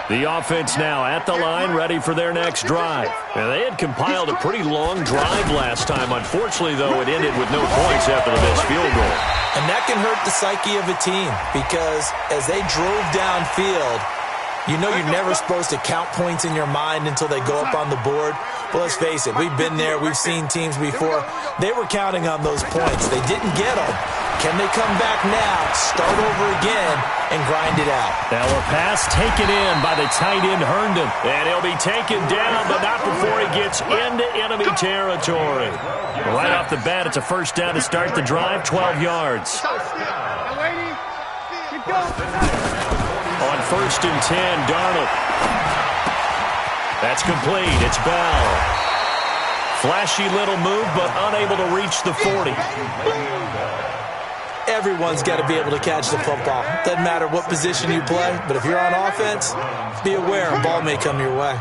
Speaker 1: The offense now at the line, ready for their next drive. And they had compiled a pretty long drive last time. Unfortunately, though, it ended with no points after the missed field goal.
Speaker 4: And that can hurt the psyche of a team because as they drove downfield, you know you're never supposed to count points in your mind until they go up on the board. But let's face it, we've been there. We've seen teams before. They were counting on those points. They didn't get them. Can they come back now, start over again, and grind it out?
Speaker 1: Now a pass taken in by the tight end Herndon. And he'll be taken down, but not before he gets into enemy territory. Right off the bat, it's a 1st down to start the drive, 12 yards.
Speaker 3: Now, lady, keep going.
Speaker 1: On 1st and 10, Darnold. That's complete. It's Bell. Flashy little move, but unable to reach the 40.
Speaker 4: Everyone's got to be able to catch the football. Doesn't matter what position you play, but if you're on offense, be aware a ball may come your way.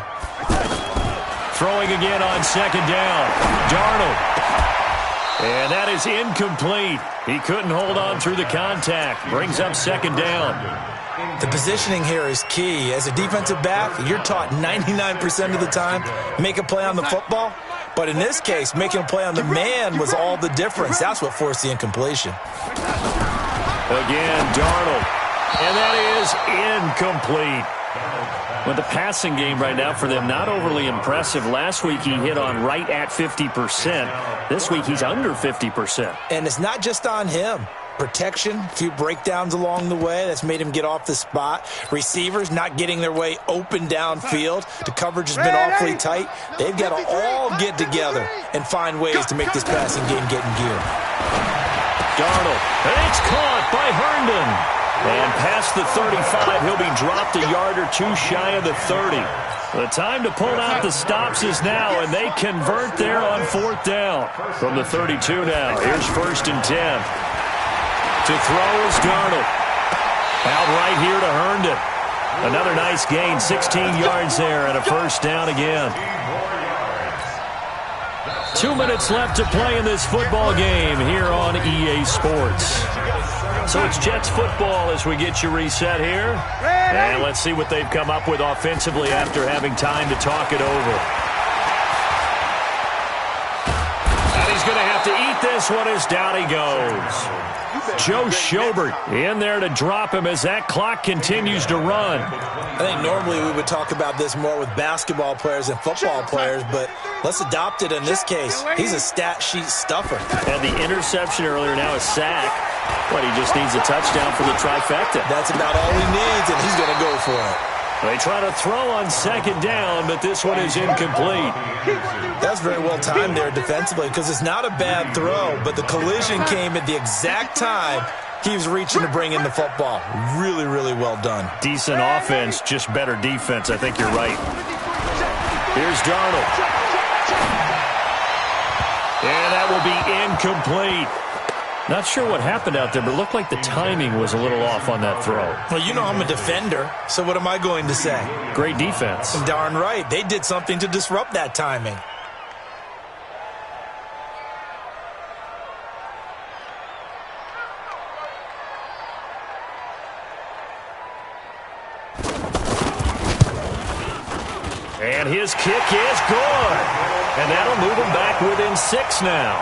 Speaker 1: Throwing again on 2nd down. Darnold. And that is incomplete. He couldn't hold on through the contact. Brings up 2nd down.
Speaker 4: The positioning here is key. As a defensive back, you're taught 99% of the time, make a play on the football. But in this case, making a play on the man was all the difference. That's what forced the incompletion.
Speaker 1: Again, Darnold. And that is incomplete. With the passing game right now for them, not overly impressive. Last week he hit on right at 50%. This week he's under 50%.
Speaker 4: And it's not just on him. protection, a few breakdowns along the way. That's made him get off the spot. Receivers not getting their way open downfield. The coverage has been awfully tight. They've got to all get together and find ways to make this passing game get in gear.
Speaker 1: Darnold, and it's caught by Herndon. And past the 35, he'll be dropped a yard or two shy of the 30. The time to pull out the stops is now, and they convert there on 4th down. From the 32 now, here's 1st and 10. To throw is Darnold. Out right here to Herndon. Another nice gain, 16 yards there, and a 1st down again. 2 minutes left to play in this football game here on EA Sports. So it's Jets football as we get you reset here. And let's see what they've come up with offensively after having time to talk it over. And he's going to have to eat this one as down he goes. Joe Schobert in there to drop him as that clock continues to run.
Speaker 4: I think normally we would talk about this more with basketball players than football players, but let's adopt it in this case. He's a stat sheet stuffer.
Speaker 1: And the interception earlier, now a sack. But he just needs a touchdown for the trifecta.
Speaker 4: That's about all he needs, and he's going to go for it.
Speaker 1: They try to throw on 2nd down, but this one is incomplete.
Speaker 4: That's very well timed there defensively because it's not a bad throw, but the collision came at the exact time he was reaching to bring in the football. Really, really well done.
Speaker 1: Decent offense, just better defense. I think you're right. Here's Darnold. And that will be incomplete. Not sure what happened out there, but it looked like the timing was a little off on that throw.
Speaker 4: Well, you know I'm a defender, so what am I going to say?
Speaker 1: Great defense.
Speaker 4: Darn right. They did something to disrupt that timing.
Speaker 1: And his kick is good. And that'll move him back within 6 now.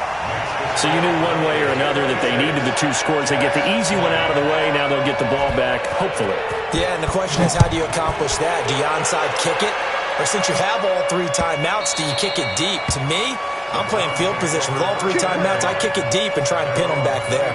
Speaker 1: So you knew one way or another that they needed the 2 scores. They get the easy one out of the way. Now they'll get the ball back, hopefully.
Speaker 4: Yeah, and the question is, how do you accomplish that? Do you onside kick it? Or since you have all 3 timeouts, do you kick it deep? To me, I'm playing field position. With all 3 timeouts, I kick it deep and try and pin them back there.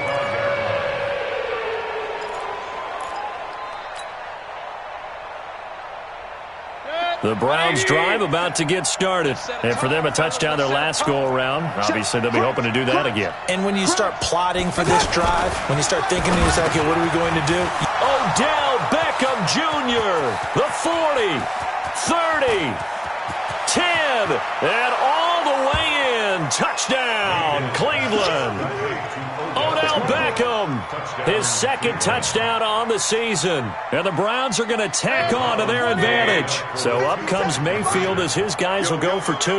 Speaker 1: The Browns drive about to get started. And for them, a touchdown their last go-around. Obviously, they'll be hoping to do that again.
Speaker 4: And when you start plotting for this drive, when you start thinking to yourself, okay, what are we going to do?
Speaker 1: Odell Beckham Jr., the 40, 30, 10, and all the way in. Touchdown, Cleveland. Odell Beckham, his 2nd touchdown on the season. And the Browns are going to tack on to their advantage. So up comes Mayfield as his guys will go for 2.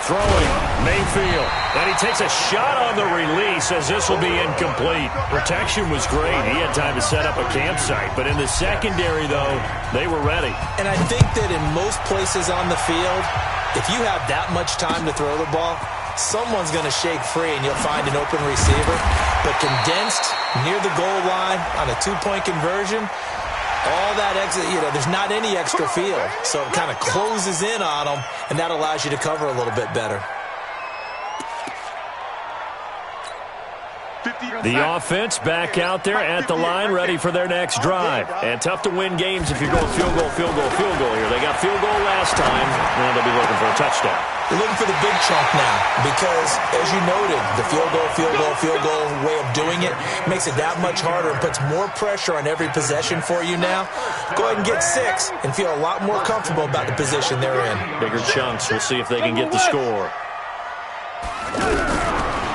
Speaker 1: Throwing, Mayfield. And he takes a shot on the release as this will be incomplete. Protection was great. He had time to set up a campsite. But in the secondary, though, they were ready.
Speaker 4: And I think that in most places on the field, if you have that much time to throw the ball, someone's going to shake free and you'll find an open receiver. But condensed near the goal line on a 2-point conversion, all that exit, there's not any extra field. So it kind of closes in on them, and that allows you to cover a little bit better.
Speaker 1: The offense back out there at the line, ready for their next drive. And tough to win games if you're going field goal here. They got field goal last time, and they'll be looking for a touchdown.
Speaker 4: They're looking for the big chunk now because, as you noted, the field goal way of doing it makes it that much harder and puts more pressure on every possession for you now. Go ahead and get 6 and feel a lot more comfortable about the position they're in.
Speaker 1: Bigger chunks. We'll see if they can get the score.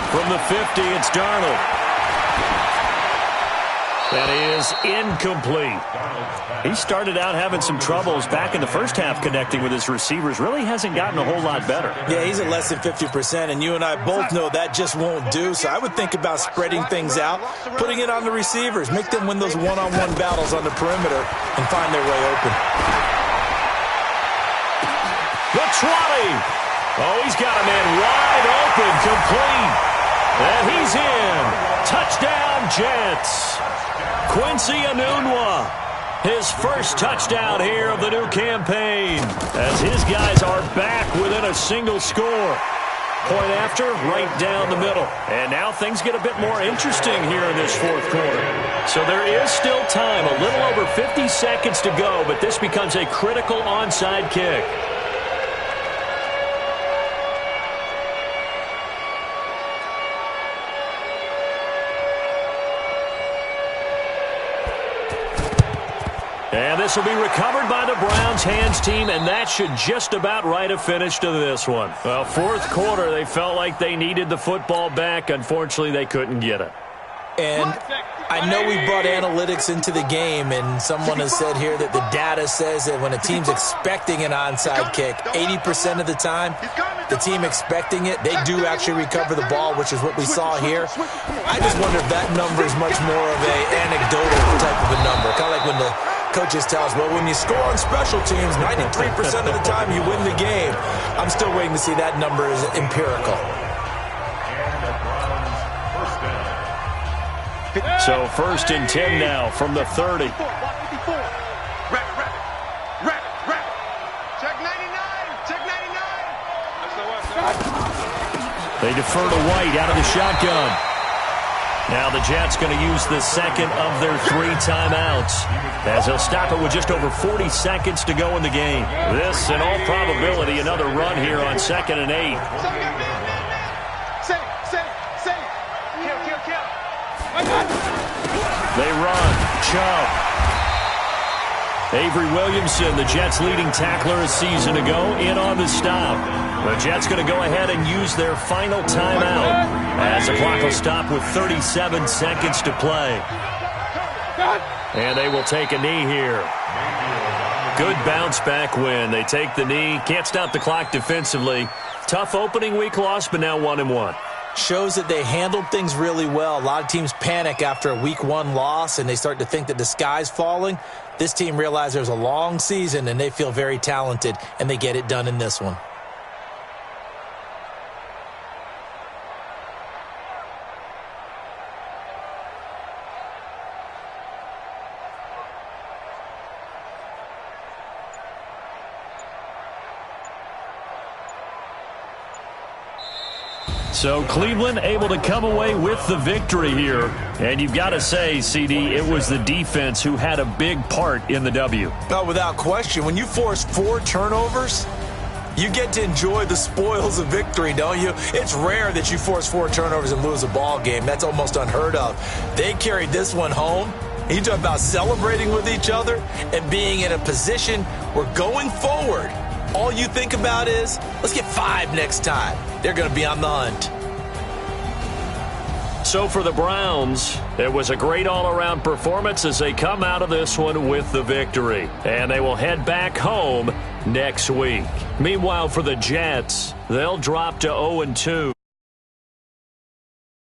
Speaker 1: From the 50, it's Darnold. That is incomplete. He started out having some troubles back in the first half connecting with his receivers. Really hasn't gotten a whole lot better.
Speaker 4: Yeah, he's at less than 50%, and you and I both know that just won't do. So I would think about spreading things out, putting it on the receivers, make them win those one-on-one battles on the perimeter and find their way open.
Speaker 1: The 20. Oh, he's got a man wide open, complete. And he's in. Touchdown, Jets. Quincy Enunwa, his first touchdown here of the new campaign, as his guys are back within a single score. Point after, right down the middle. And now things get a bit more interesting here in this fourth quarter. So there is still time, a little over 50 seconds to go, but this becomes a critical onside kick. And this will be recovered by the Browns hands team, and that should just about write a finish to this one. Well, fourth quarter, they felt like they needed the football back. Unfortunately, they couldn't get it.
Speaker 4: And I know we brought analytics into the game, and someone has said here that the data says that when a team's expecting an onside kick, 80% of the time, the team expecting it, they do actually recover the ball, which is what we saw here. I just wonder if that number is much more of an anecdotal type of a number, kind of like when the coaches tell us, well, when you score on special teams, 93% of the time you win the game. I'm still waiting to see that number is empirical.
Speaker 1: So first and 10 now from the 30.
Speaker 5: Check 99. Check 99.
Speaker 1: They defer to White out of the shotgun. Now the Jets going to use the second of their 3 timeouts, as he'll stop it with just over 40 seconds to go in the game. This, in all probability, another run here on 2nd and 8. They run. Chubb. Avery Williamson, the Jets' leading tackler a season ago, in on the stop. The Jets going to go ahead and use their final timeout, as the clock will stop with 37 seconds to play. And they will take a knee here. Good bounce-back win. They take the knee. Can't stop the clock defensively. Tough opening week loss, but now 1-1.
Speaker 4: Shows that they handled things really well. A lot of teams panic after a week 1 loss, and they start to think that the sky's falling. This team realized there's a long season, and they feel very talented, and they get it done in this one.
Speaker 1: So Cleveland able to come away with the victory here. And you've got to say, CD, it was the defense who had a big part in the W.
Speaker 4: No, without question. When you force 4 turnovers, you get to enjoy the spoils of victory, don't you? It's rare that you force 4 turnovers and lose a ball game. That's almost unheard of. They carried this one home. You talk about celebrating with each other and being in a position where going forward, all you think about is, let's get 5 next time. They're going to be on the hunt.
Speaker 1: So for the Browns, it was a great all-around performance as they come out of this one with the victory. And they will head back home next week. Meanwhile, for the Jets, they'll drop to 0-2.